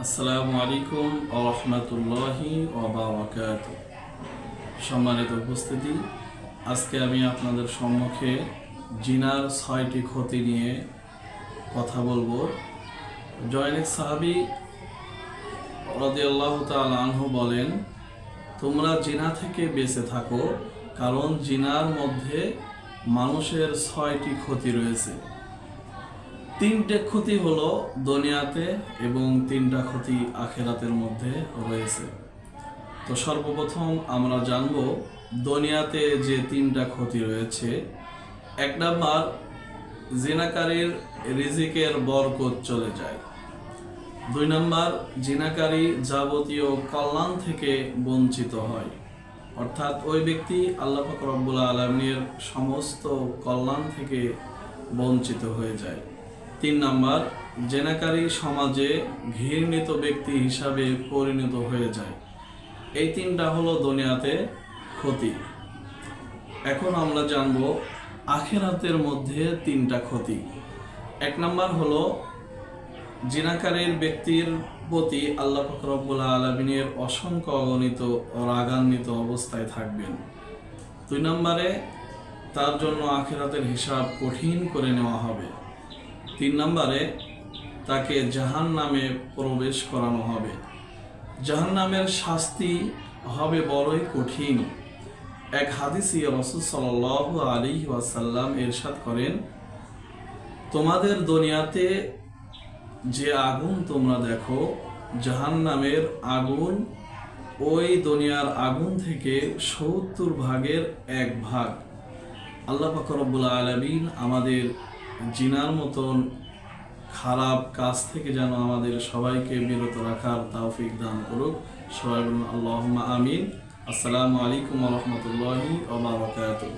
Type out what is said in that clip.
আসসালামু আলাইকুম ওয়া রাহমাতুল্লাহি ওয়া বারাকাতুহু। সম্মানিত উপস্থিতি, আজকে আমি আপনাদের সম্মুখে জিনার ৬টি ক্ষতি নিয়ে কথা বলবো। জয়নেক সাহাবী রাদিয়াল্লাহু তাআলা আনহু বলেন, তোমরা জিনা থেকে বেঁচে থাকো, কারণ জিনার মধ্যে মানুষের ৬টি ক্ষতি রয়েছে। ৩টে ক্ষতি হলো দুনিয়াতে এবং ৩টা ক্ষতি আখিরাতের মধ্যে রয়েছে। তো সর্বপ্রথম আমরা জানব দুনিয়াতে যে ৩টা ক্ষতি রয়েছে। ১ নাম্বার, জিনাকারীর রিজিকের বরকত চলে যায়। ২ নাম্বার, জিনাকারী যাবতীয় কল্যাণ থেকে বঞ্চিত হয়, অর্থাৎ ওই ব্যক্তি আল্লাহ পাক রব্বুল আলামিনের সমস্ত কল্যাণ থেকে বঞ্চিত হয়ে যায়। ৩ নাম্বার, জেনাকারী সমাজে ঘৃণিত ব্যক্তি হিসাবে পরিণত হয়ে যায়। এই ৩টা হলো দুনিয়াতে ক্ষতি। এখন আমরা জানব আখিরাতের মধ্যে ৩টা ক্ষতি। ১ নাম্বার হলো জিনাকারীর ব্যক্তির প্রতি আল্লাহ পাক রব্বুল আলামিনের অসংখ্য অগণিত রাগান্বিত অবস্থায় থাকবেন। ২ নম্বরে, তার জন্য আখিরাতের হিসাব কঠিন করে নেওয়া হবে। ৩ নম্বরে, তাকে জাহান্নামে প্রবেশ করানো হবে। জাহান্নামের শাস্তি হবে বড়ই কঠিন। এক হাদিসে রাসূল সাল্লাল্লাহু আলাইহি ওয়াসাল্লাম ইরশাদ করেন, তোমাদের দুনিয়াতে যে আগুন তোমরা দেখো, জাহান্নামের আগুন ওই দুনিয়ার আগুন থেকে ৭০ ভাগের ১ ভাগ। আল্লাহ পাক রব্বুল আলামিন আমাদের জিনার মতন খারাপ কাজ থেকে যেন আমাদের সবাইকে বিরত রাখার তৌফিক দান করুক। সবাই বলুন আল্লাহুম্মা আমিন। আসসালামু আলাইকুম ওয়া রাহমাতুল্লাহি ওয়া বারাকাতুহু।